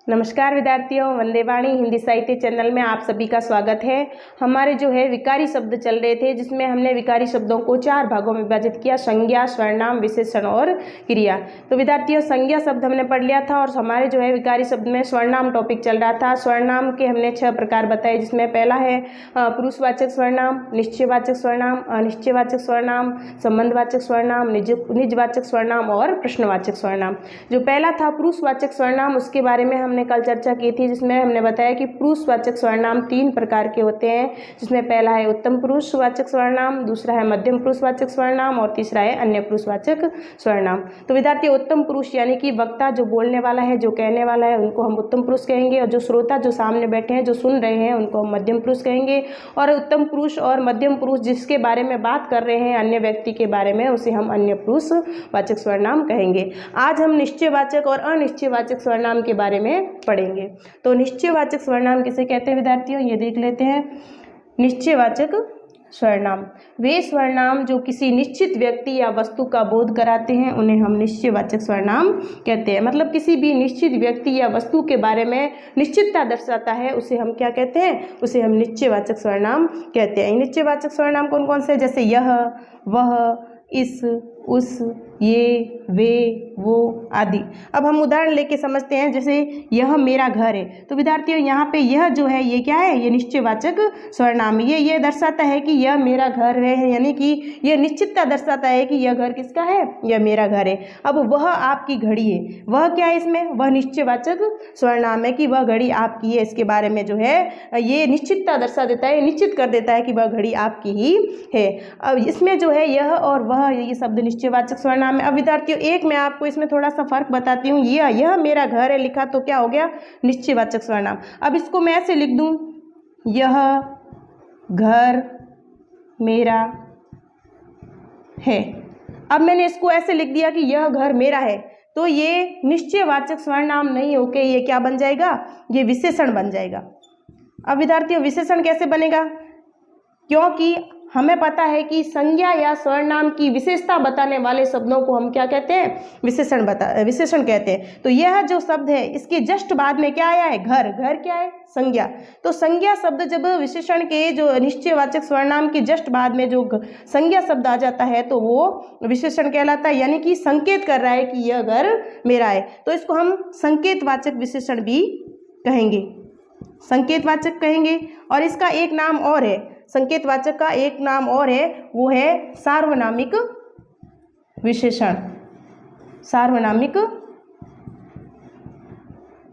नमस्कार विद्यार्थियों, वंदे वाणी हिंदी साहित्य चैनल में आप सभी का स्वागत है। हमारे जो है विकारी शब्द चल रहे थे, जिसमें हमने विकारी शब्दों को 4 भागों में विभाजित किया: संज्ञा, सर्वनाम, विशेषण और क्रिया। तो विद्यार्थियों, संज्ञा शब्द हमने पढ़ लिया था और हमारे जो है विकारी शब्द में सर्वनाम टॉपिक चल रहा था। सर्वनाम के हमने 6 प्रकार बताए, जिसमें पहला है पुरुषवाचक सर्वनाम, निश्चयवाचक सर्वनाम, अनिश्चयवाचक सर्वनाम, संबंधवाचक सर्वनाम, निजवाचक सर्वनाम और प्रश्नवाचक सर्वनाम। जो पहला था पुरुषवाचक सर्वनाम, उसके बारे में हमने कल चर्चा की थी, जिसमें हमने बताया कि पुरुषवाचक सर्वनाम 3 प्रकार के होते हैं, जिसमें पहला है उत्तम पुरुषवाचक सर्वनाम, दूसरा है मध्यम पुरुषवाचक सर्वनाम और तीसरा है अन्य पुरुषवाचक सर्वनाम। तो विद्यार्थी, उत्तम पुरुष यानी कि वक्ता, जो बोलने वाला है, जो कहने वाला है, उनको हम उत्तम पुरुष कहेंगे, और जो श्रोता, जो सामने बैठे हैं, जो सुन रहे हैं, उनको हम मध्यम पुरुष कहेंगे। और उत्तम पुरुष और मध्यम पुरुष जिसके बारे में बात कर रहे हैं, अन्य व्यक्ति के बारे में, उसे हम अन्य पुरुषवाचक सर्वनाम कहेंगे। आज हम निश्चयवाचक और अनिश्चयवाचक सर्वनाम के बारे में पढ़ेंगे। तो निश्चयवाचक सर्वनाम किसे कहते हैं विद्यार्थियों, ये देख लेते हैं। निश्चयवाचक सर्वनाम वे सर्वनाम जो किसी निश्चित व्यक्ति या वस्तु का बोध कराते हैं, उन्हें हम निश्चयवाचक सर्वनाम कहते हैं। मतलब किसी भी निश्चित व्यक्ति या वस्तु के बारे में निश्चितता दर्शाता है, उसे हम क्या कहते हैं, उसे हम निश्चयवाचक सर्वनाम कहते हैं। निश्चयवाचक सर्वनाम कौन कौन से, जैसे यह, वह, इस, उस, ये, वे, वो आदि। अब हम उदाहरण लेके समझते हैं। जैसे यह मेरा घर है, तो विद्यार्थियों यहाँ पे यह जो है ये क्या है, ये निश्चयवाचक सर्वनाम। ये दर्शाता है कि यह मेरा घर है, यानी कि यह निश्चितता दर्शाता है कि यह घर किसका है, यह मेरा घर है। अब वह आपकी घड़ी है, वह क्या है इसमें, वह निश्चयवाचक सर्वनाम है कि वह घड़ी आपकी है। इसके बारे में जो है ये निश्चितता दर्शा देता है, निश्चित कर देता है कि वह घड़ी आपकी ही है। अब इसमें जो है यह और वह, ये शब्द निश्चयवाचक सर्वनाम है। अब विद्यार्थियों, एक मैं आपको इसमें थोड़ा सा फर्क बताती हूँ। यह मेरा घर है लिखा तो क्या हो गया, निश्चयवाचक सर्वनाम। अब इसको मैं ऐसे लिख दूँ, यह घर मेरा है। अब मैंने इसको ऐसे लिख दिया कि यह घर मेरा है, तो ये निश्चयवाचक सर्वनाम नहीं होके ये क्या बन जाएगा, ये विशेषण बन जाएगा। अब विद्यार्थियों, विशेषण कैसे बनेगा, क्योंकि हमें पता है कि संज्ञा या सर्वनाम की विशेषता बताने वाले शब्दों को हम क्या कहते हैं, विशेषण कहते हैं। तो यह जो शब्द है, इसके जस्ट बाद में क्या आया है, घर। घर क्या है, संज्ञा। तो संज्ञा शब्द जब विशेषण के जो निश्चयवाचक सर्वनाम के जस्ट बाद में जो संज्ञा शब्द आ जाता है, तो वो विशेषण कहलाता है, यानी कि संकेत कर रहा है कि यह घर मेरा है। तो इसको हम संकेतवाचक विशेषण भी कहेंगे, संकेतवाचक कहेंगे। और इसका एक नाम और है, संकेतवाचक का एक नाम और है, वो है सार्वनामिक विशेषण। सार्वनामिक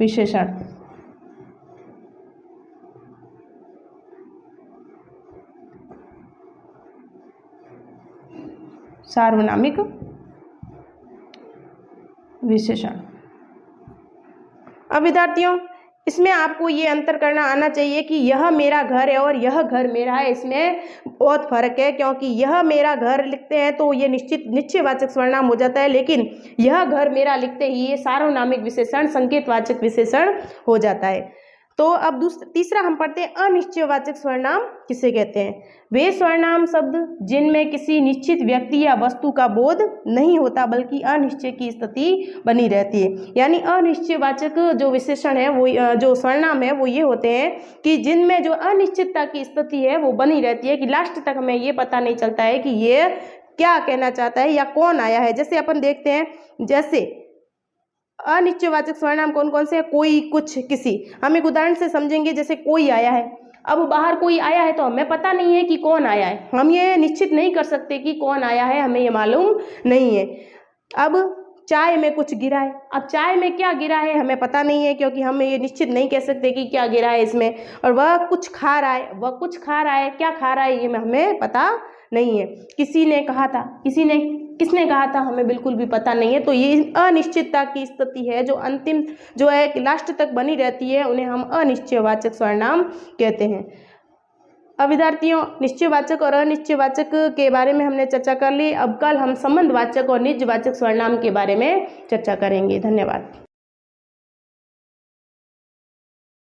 विशेषण। सार्वनामिक विशेषण। अब विद्यार्थियों, इसमें आपको ये अंतर करना आना चाहिए कि यह मेरा घर है और यह घर मेरा है, इसमें बहुत फर्क है। क्योंकि यह मेरा घर लिखते हैं तो ये निश्चयवाचक सर्वनाम हो जाता है, लेकिन यह घर मेरा लिखते ही ये सार्वनामिक विशेषण, संकेतवाचक विशेषण हो जाता है। तो अब तीसरा हम पढ़ते हैं, अनिश्चयवाचक सर्वनाम किसे कहते हैं। वे सर्वनाम शब्द जिनमें किसी निश्चित व्यक्ति या वस्तु का बोध नहीं होता, बल्कि अनिश्चय की स्थिति बनी रहती है। यानी अनिश्चयवाचक जो विशेषण है, वो जो सर्वनाम है, वो ये होते हैं कि जिनमें जो अनिश्चितता की स्थिति है वो बनी रहती है, कि लास्ट तक हमें ये पता नहीं चलता है कि ये क्या कहना चाहता है या कौन आया है। जैसे अपन देखते हैं, जैसे अनिश्चयवाचक सर्वनाम कौन कौन से हैं, कोई, कुछ, किसी। हम एक उदाहरण से समझेंगे। जैसे कोई आया है, अब बाहर कोई आया है तो हमें पता नहीं है कि कौन आया है, हम ये निश्चित नहीं कर सकते कि कौन आया है, हमें ये मालूम नहीं है। अब चाय में कुछ गिरा है, अब चाय में क्या गिरा है हमें पता नहीं है, क्योंकि हम ये निश्चित नहीं कह सकते कि क्या गिरा है इसमें। और वह कुछ खा रहा है, वह कुछ खा रहा है, क्या खा रहा है ये हमें पता नहीं है। किसी ने कहा था, किसने कहा था, हमें बिल्कुल भी पता नहीं है। तो ये अनिश्चितता की स्थिति है, जो अंतिम जो है लास्ट तक बनी रहती है, उन्हें हम अनिश्चयवाचक सर्वनाम कहते हैं। अब विद्यार्थियों, निश्चयवाचक और अनिश्चयवाचक के बारे में हमने चर्चा कर ली। अब कल हम संबंधवाचक और निजवाचक सर्वनाम के बारे में चर्चा करेंगे। धन्यवाद।